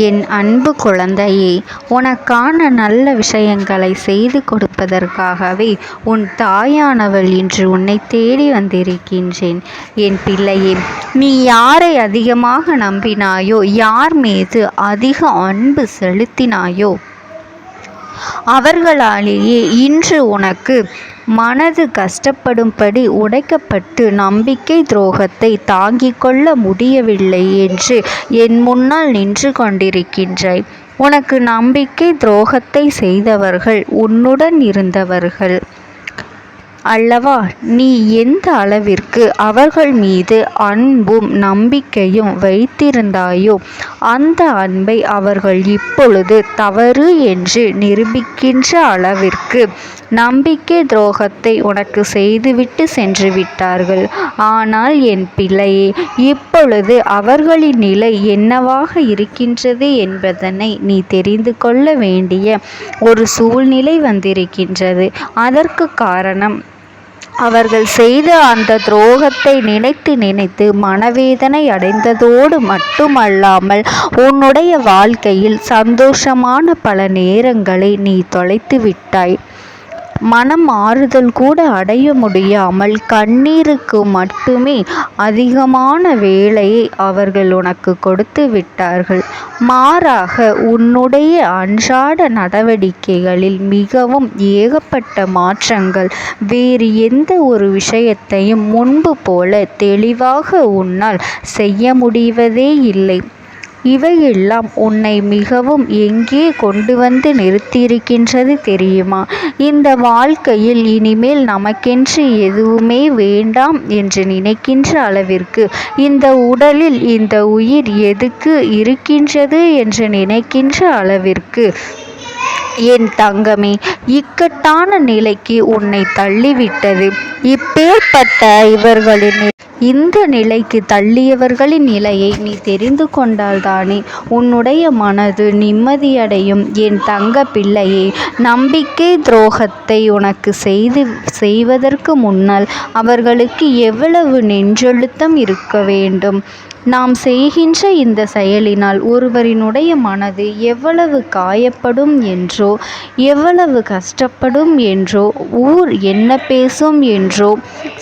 என் அன்பு குழந்தையே, உனக்கான நல்ல விஷயங்களை செய்து கொடுப்பதற்காகவே உன் தாயானவள் இன்று உன்னை தேடி வந்திருக்கின்றேன். என் பிள்ளையே, நீ யாரை அதிகமாக நம்பினாயோ, யார் மீது அதிக அன்பு செலுத்தினாயோ, அவர்களாலேயே இன்று உனக்கு மனது கஷ்டப்படும்படி உடைக்கப்பட்டு நம்பிக்கை துரோகத்தை தாங்கிக் கொள்ள முடியவில்லை என்று என் முன்னால் நின்று கொண்டிருக்கின்றாய். உனக்கு நம்பிக்கை துரோகத்தை செய்தவர்கள் உன்னுடன் இருந்தவர்கள் அல்லவா? நீ எந்த அளவிற்கு அவர்கள் மீது அன்பும் நம்பிக்கையும் வைத்திருந்தாயோ, அந்த அன்பை அவர்கள் இப்பொழுது தவறு என்று நிரூபிக்கின்ற அளவிற்கு நம்பிக்கை துரோகத்தை உனக்கு செய்துவிட்டு சென்று விட்டார்கள். ஆனால் என் பிள்ளையே, இப்பொழுது அவர்களின் நிலை என்னவாக இருக்கின்றது என்பதனை நீ தெரிந்து கொள்ள வேண்டிய ஒரு சூழ்நிலை வந்திருக்கின்றது. அதற்கு காரணம், அவர்கள் செய்த அந்த துரோகத்தை நினைத்து நினைத்து மனவேதனை அடைந்ததோடு மட்டுமல்லாமல் உன்னுடைய வாழ்க்கையில் சந்தோஷமான பல நேரங்களை நீ தொலைத்து விட்டாய். மனம் ஆறுதல் கூட அடைய முடியாமல் கண்ணீருக்கு மட்டுமே அதிகமான வேலையை அவர்கள் உனக்கு கொடுத்து விட்டார்கள். மாறாக உன்னுடைய அன்றாட நடவடிக்கைகளில் மிகவும் ஏகப்பட்ட மாற்றங்கள், வேறு எந்த ஒரு விஷயத்தையும் முன்பு போல தெளிவாக உன்னால் செய்ய முடிவதே இல்லை. இவையெல்லாம் உன்னை மிகவும் எங்கே கொண்டு வந்து நிறுத்தியிருக்கின்றது தெரியுமா? இந்த வாழ்க்கையில் இனிமேல் நமக்கென்று எதுவுமே வேண்டாம் என்று நினைக்கின்ற அளவிற்கு, இந்த உடலில் இந்த உயிர் எதுக்கு இருக்கின்றது என்று நினைக்கின்ற அளவிற்கு என் தங்கமே, இக்கட்டான நிலைக்கு உன்னை தள்ளிவிட்டது. இப்பேற்பட்ட இந்த நிலைக்கு தள்ளியவர்களின் நிலையை நீ தெரிந்து கொண்டால்தானே உன்னுடைய மனது நிம்மதியடையும். என் தங்க பிள்ளையே, நம்பிக்கை துரோகத்தை உனக்கு செய்வதற்கு முன்னால் அவர்களுக்கு எவ்வளவு நெஞ்செழுத்தம் இருக்க வேண்டும். நாம் செய்கின்ற இந்த செயலினால் ஒருவரினுடைய மனது எவ்வளவு காயப்படும் என்றோ, எவ்வளவு கஷ்டப்படும் என்றோ, ஊர் என்ன பேசும் என்றோ,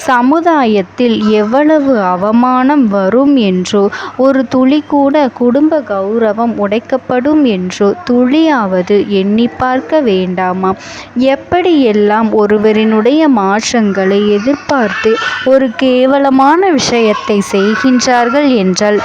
சமுதாயத்தில் எவ்வளவு அவமானம் வரும் என்றோ, ஒரு துளி கூட குடும்ப கௌரவம் உடைக்கப்படும் என்றோ துளியாவது எண்ணி பார்க்க வேண்டாமா? எப்படியெல்லாம் ஒருவரினுடைய மாற்றங்களை எதிர்பார்த்து ஒரு கேவலமான விஷயத்தை செய்கின்றார்கள் என்றால்,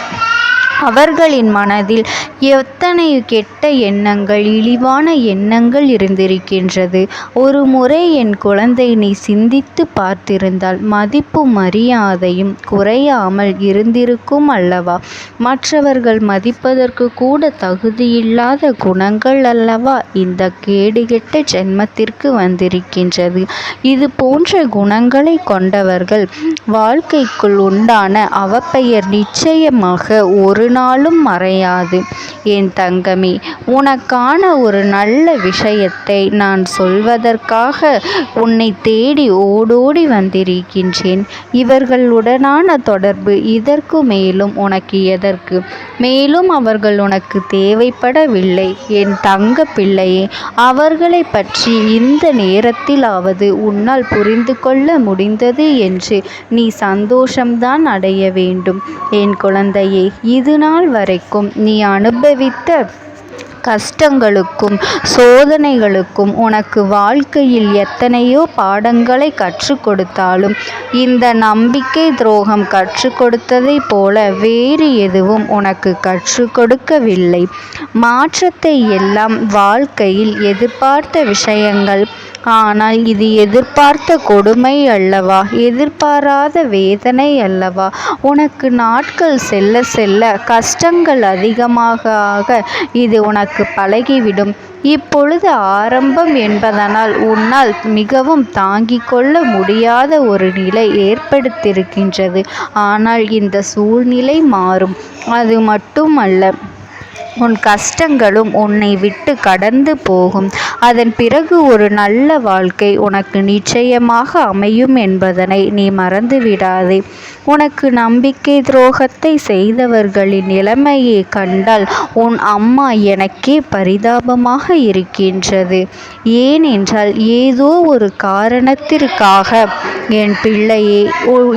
அவர்களின் மனதில் எத்தனை கெட்ட எண்ணங்கள், இழிவான எண்ணங்கள் இருந்திருக்கின்றது. ஒரு முறை என் குழந்தை, நீ சிந்தித்து பார்த்திருந்தால் மதிப்பு மரியாதையும் குறையாமல் இருந்திருக்கும் அல்லவா? மற்றவர்கள் மதிப்பதற்கு கூட தகுதியில்லாத குணங்கள் அல்லவா இந்த கேடுகெட்ட ஜென்மத்திற்கு வந்திருக்கின்றது. இது போன்ற குணங்களை கொண்டவர்கள் வாழ்க்கைக்குள் உண்டான அவப்பெயர் நிச்சயமாக ஒரு நாளும் மறையாது. என் தங்கமே, உனக்கான ஒரு நல்ல விஷயத்தை நான் சொல்வதற்காக உன்னை தேடி ஓடோடி வந்திருக்கின்றேன். இவர்களுடனான தொடர்பு இதற்கு மேலும் உனக்கு எதற்கு? மேலும் அவர்கள் உனக்கு தேவைப்படவில்லை. என் தங்க பிள்ளையே, அவர்களை பற்றி இந்த நேரத்திலாவது உன்னால் புரிந்து கொள்ள முடிந்தது என்று நீ சந்தோஷம்தான் அடைய வேண்டும். என் குழந்தையே, இது நாள் வரைக்கும் நீ அனுபவித்த கஷ்டங்களுக்கும் சோதனைகளுக்கும் உனக்கு வாழ்க்கையில் எத்தனையோ பாடங்களை கற்றுக் கொடுத்தாலும், இந்த நம்பிக்கை துரோகம் கற்றுக் கொடுத்ததை போல வேறு எதுவும் உனக்கு கற்றுக் கொடுக்கவில்லை. மாற்றத்தை எல்லாம் வாழ்க்கையில் எதிர்பார்த்த விஷயங்கள். ஆனால் இது எதிர்பார்த்த கொடுமை அல்லவா? எதிர்பாராத வேதனை அல்லவா? உனக்கு நாட்கள் செல்ல செல்ல கஷ்டங்கள் அதிகமாக ஆக இது உனக்கு பழகிவிடும். இப்பொழுது ஆரம்பம் என்பதனால் உன்னால் மிகவும் தாங்கிக் கொள்ள முடியாத ஒரு நிலை ஏற்படுத்தியிருக்கின்றது. ஆனால் இந்த சூழ்நிலை மாறும். அது மட்டுமல்ல, உன் கஷ்டங்களும் உன்னை விட்டு கடந்து போகும். அதன் பிறகு ஒரு நல்ல வாழ்க்கை உனக்கு நிச்சயமாக அமையும் என்பதனை நீ மறந்து விடாதே. உனக்கு நம்பிக்கை துரோகத்தை செய்தவர்களின் நிலைமையை கண்டால் உன் அம்மா எனக்கே பரிதாபமாக இருக்கின்றது. ஏனென்றால் ஏதோ ஒரு காரணத்திற்காக என் பிள்ளையே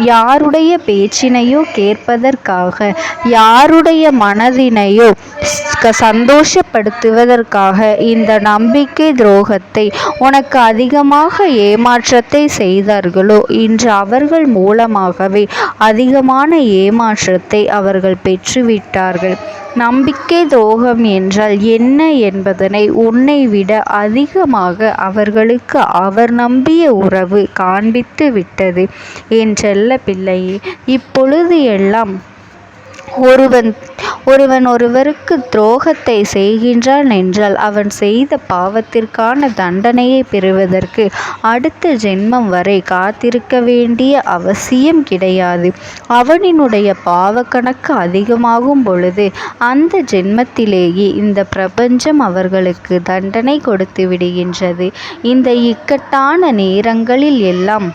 யாருடைய பேச்சினையோ கேட்பதற்காக, யாருடைய மனதினையோ சந்தோஷப்படுத்துவதற்காக இந்த நம்பிக்கை துரோகத்தை உனக்கு அதிகமாக ஏமாற்றத்தை செய்தார்களோ, இன்று அவர்கள் மூலமாகவே அதிகமான ஏமாற்றத்தை அவர்கள் பெற்றுவிட்டார்கள். நம்பிக்கை துரோகம் என்றால் என்ன என்பதனை உன்னை விட அதிகமாக அவர்களுக்கு அவர் நம்பிய உறவு காண்பித்து விட்டது. என் செல்ல பிள்ளையே, இப்பொழுது எல்லாம் ஒருவன் ஒருவருக்கு துரோகத்தை செய்கின்றான் என்றால் அவன் செய்த பாவத்திற்கான தண்டனையை பெறுவதற்கு அடுத்த ஜென்மம் வரை காத்திருக்க வேண்டிய அவசியம் கிடையாது. அவனினுடைய பாவ கணக்கு அதிகமாகும் பொழுது அந்த ஜென்மத்திலேயே இந்த பிரபஞ்சம் அவர்களுக்கு தண்டனை கொடுத்து விடுகின்றது. இந்த இக்கட்டான நேரங்களில் எல்லாம்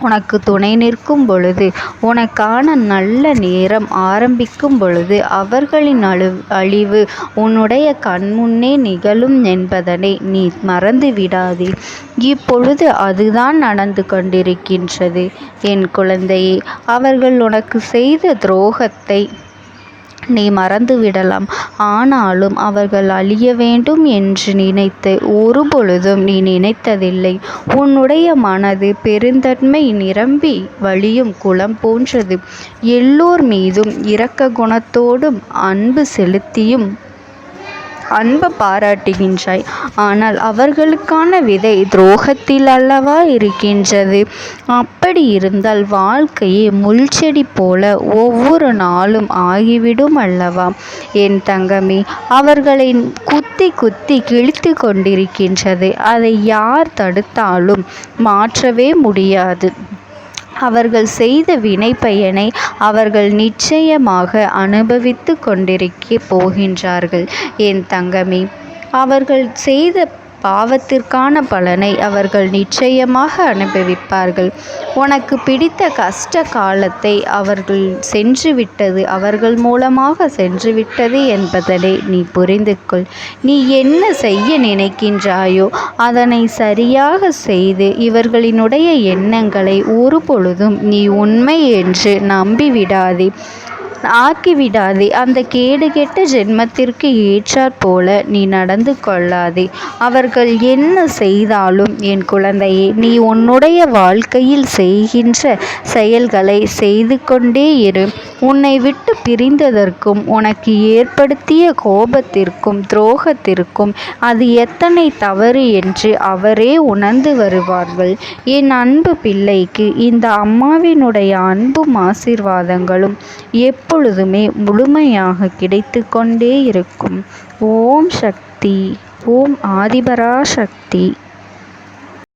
உனக்கு துணை நிற்கும் பொழுது, உனக்கான நல்ல நேரம் ஆரம்பிக்கும் பொழுது அவர்களின் அழிவு உன்னுடைய கண்முன்னே நிகழும் என்பதனை நீ மறந்து விடாதே. இப்பொழுது அதுதான் நடந்து கொண்டிருக்கின்றது என் குழந்தையே. அவர்கள் உனக்கு செய்த துரோகத்தை நீ மறந்துவிடலாம். ஆனாலும் அவர்கள் அழிய வேண்டும் என்று நினைத்து ஒருபொழுதும் நீ நினைத்ததில்லை. உன்னுடைய மனது பெருந்தன்மை நிரம்பி வழியும் குளம் போன்றது. எல்லோர் மீதும் இரக்க குணத்தோடும் அன்பு செலுத்தியும் அன்பு பாராட்டுகின்றாய். ஆனால் அவர்களுக்கான விதை துரோகத்தில் அல்லவா இருக்கின்றது. அப்படி இருந்தால் வாழ்க்கையே முள்செடி போல ஒவ்வொரு நாளும் ஆகிவிடும் அல்லவா என் தங்கமே. அவர்களை குத்தி குத்தி கிழித்து கொண்டிருக்கின்றது. அதை யார் தடுத்தாலும் மாற்றவே முடியாது. அவர்கள் செய்த வினை பயனை அவர்கள் நிச்சயமாக அனுபவித்து கொண்டிருக்க போகின்றார்கள் என் தங்கமே. அவர்கள் செய்த பாவத்திற்கான பலனை அவர்கள் நிச்சயமாக அனுபவிப்பார்கள். உனக்கு பிடித்த கஷ்ட காலத்தை அவர்கள் சென்றுவிட்டது, அவர்கள் மூலமாக சென்றுவிட்டது என்பதனை நீ புரிந்து கொள். நீ என்ன செய்ய நினைக்கின்றாயோ அதனை சரியாக செய்து இவர்களினுடைய எண்ணங்களை ஒருபொழுதும் நீ உண்மை என்று நம்பிவிடாதே, ஆக்கிவிடாதே. அந்த கேடுகெட்ட ஜென்மத்திற்கு ஏற்றாற்போல நீ நடந்து கொள்ளாதே. அவர்கள் என்ன செய்தாலும் என் குழந்தையே, நீ உன்னுடைய வாழ்க்கையில் செய்கின்ற செயல்களை செய்து கொண்டே இரு. உன்னை விட்டு பிரிந்ததற்கும் உனக்கு ஏற்படுத்திய கோபத்திற்கும் துரோகத்திற்கும் அது எத்தனை தவறு என்று அவரே உணர்ந்து வருவார்கள். என் அன்பு பிள்ளைக்கு இந்த அம்மாவினுடைய அன்பும் ஆசீர்வாதங்களும் எப்பொழுதுமே முழுமையாக கிடைத்து கொண்டே இருக்கும். ஓம் சக்தி. ஓம் ஆதிபராசக்தி.